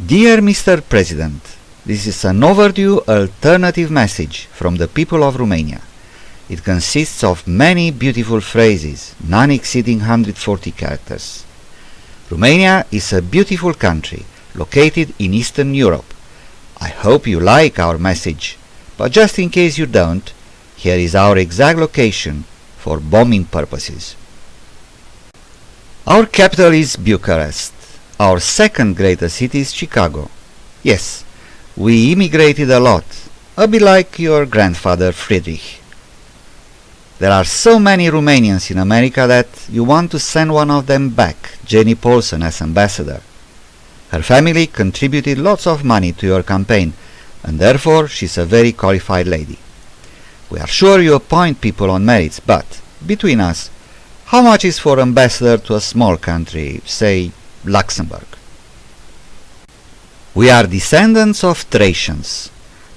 Dear Mr. President, this is an overdue alternative message from the people of Romania. It consists of many beautiful phrases, none exceeding 140 characters. Romania is a beautiful country located in Eastern Europe. I hope you like our message, but just in case you don't, here is our exact location for bombing purposes. Our capital is Bucharest. Our second greatest city is Chicago. Yes, we immigrated a lot, a bit like your grandfather Friedrich. There are so many Romanians in America that you want to send one of them back, Jenny Paulson, as ambassador. Her family contributed lots of money to your campaign, and therefore she's a very qualified lady. We are sure you appoint people on merits, but, between us, how much is for ambassador to a small country, say Luxembourg? We are descendants of Thracians.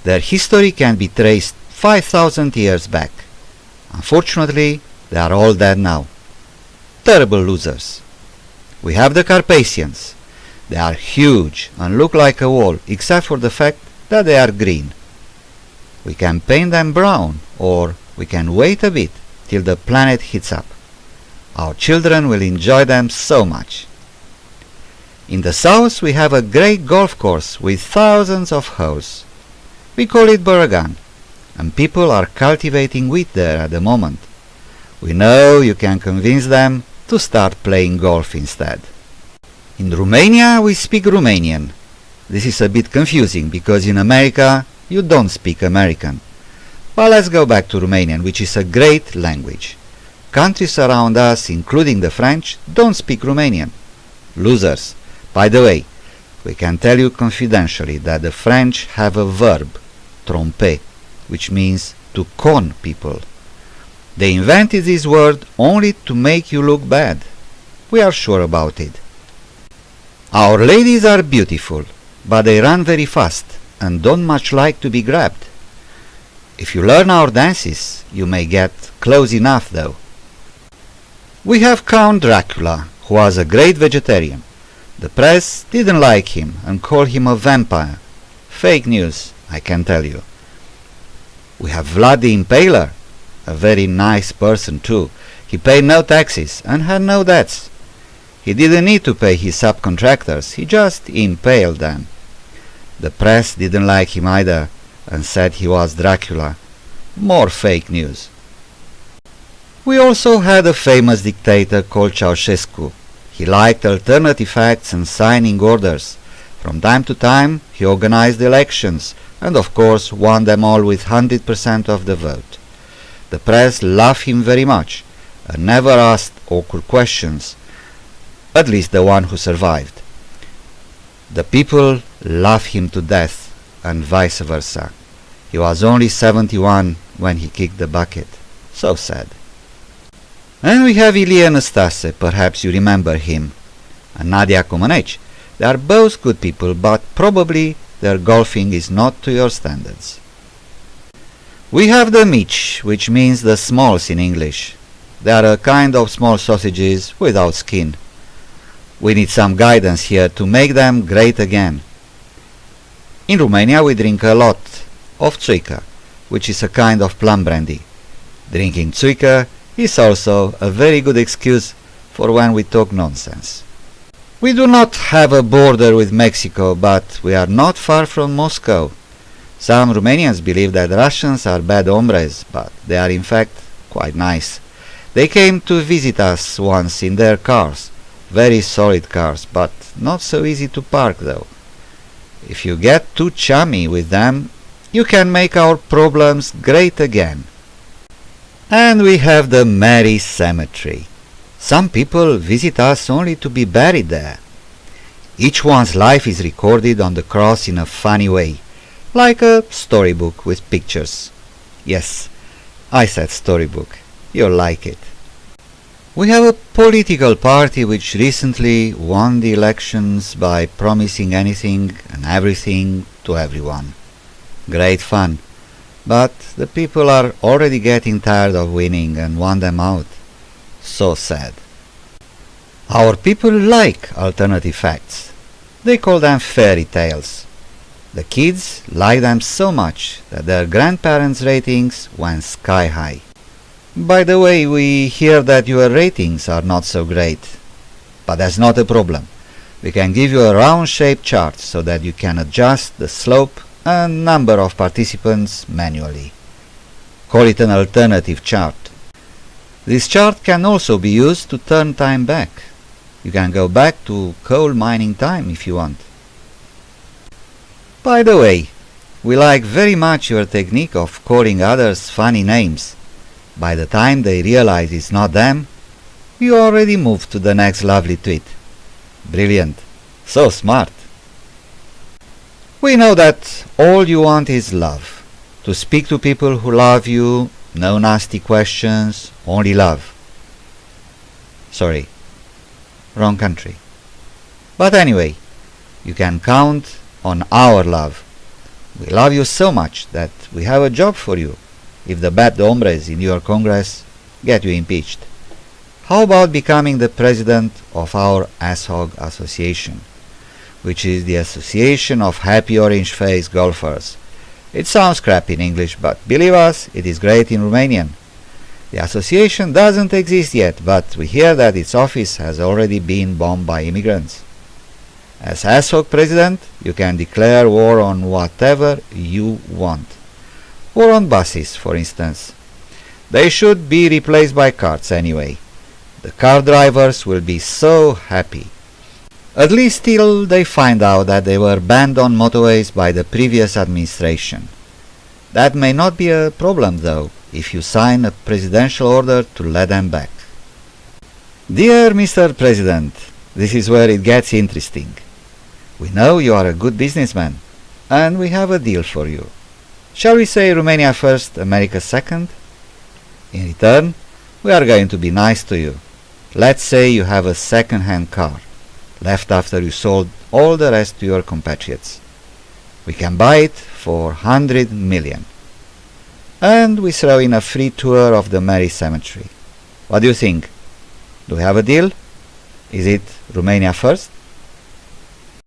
Their history can be traced 5,000 years back. Unfortunately, they are all dead now. Terrible losers. We have the Carpathians. They are huge and look like a wall, except for the fact that they are green. We can paint them brown, or we can wait a bit till the planet heats up. Our children will enjoy them so much. In the south we have a great golf course with thousands of holes. We call it Baragan, and people are cultivating wheat there at the moment. We know you can convince them to start playing golf instead. In Romania we speak Romanian. This is a bit confusing because in America you don't speak American. But let's go back to Romanian, which is a great language. Countries around us, including the French, don't speak Romanian. Losers. By the way, we can tell you confidentially that the French have a verb, tromper, which means to con people. They invented this word only to make you look bad. We are sure about it. Our ladies are beautiful, but they run very fast and don't much like to be grabbed. If you learn our dances, you may get close enough though. We have Count Dracula, who was a great vegetarian. The press didn't like him and called him a vampire. Fake news, I can tell you. We have Vlad the Impaler, a very nice person too. He paid no taxes and had no debts. He didn't need to pay his subcontractors, he just impaled them. The press didn't like him either and said he was Dracula. More fake news. We also had a famous dictator called Ceausescu. He liked alternative facts and signing orders. From time to time he organized elections and of course won them all with 100% of the vote. The press loved him very much and never asked awkward questions, at least the one who survived. The people loved him to death and vice versa. He was only 71 when he kicked the bucket. So sad. And we have Ilie Năstase, perhaps you remember him, and Nadia Comaneci. They are both good people, but probably their golfing is not to your standards. We have the mici, which means the smalls in English. They are a kind of small sausages without skin. We need some guidance here to make them great again. In Romania we drink a lot of țuică, which is a kind of plum brandy. Drinking țuică is also a very good excuse for when we talk nonsense. We do not have a border with Mexico, but we are not far from Moscow. Some Romanians believe that Russians are bad hombres, but they are in fact quite nice. They came to visit us once in their cars, very solid cars, but not so easy to park though. If you get too chummy with them, you can make our problems great again. And we have the Mary Cemetery. Some people visit us only to be buried there. Each one's life is recorded on the cross in a funny way, like a storybook with pictures. Yes, I said storybook. You'll like it. We have a political party which recently won the elections by promising anything and everything to everyone. Great fun. But the people are already getting tired of winning and want them out. So sad. Our people like alternative facts. They call them fairy tales. The kids like them so much that their grandparents' ratings went sky high. By the way, we hear that your ratings are not so great. But that's not a problem. We can give you a round-shaped chart so that you can adjust the slope and number of participants manually. Call it an alternative chart. This chart can also be used to turn time back. You can go back to coal mining time if you want. By the way, we like very much your technique of calling others funny names. By the time they realize it's not them, you already moved to the next lovely tweet. Brilliant. So smart. We know that all you want is love. To speak to people who love you, no nasty questions, only love. Sorry, wrong country. But anyway, you can count on our love. We love you so much that we have a job for you if the bad hombres in your Congress get you impeached. How about becoming the president of our ASHOG association, which is the Association of Happy Orange-Faced Golfers? It sounds crap in English, but believe us, it is great in Romanian. The association doesn't exist yet, but we hear that its office has already been bombed by immigrants. As ASHOG president, you can declare war on whatever you want. War on buses, for instance. They should be replaced by carts anyway. The car drivers will be so happy. At least till they find out that they were banned on motorways by the previous administration. That may not be a problem though, if you sign a presidential order to let them back. Dear Mr. President, this is where it gets interesting. We know you are a good businessman, and we have a deal for you. Shall we say Romania first, America second? In return, we are going to be nice to you. Let's say you have a second-hand car, left after you sold all the rest to your compatriots. We can buy it for 100 million. And we throw in a free tour of the Mary Cemetery. What do you think? Do we have a deal? Is it Romania first?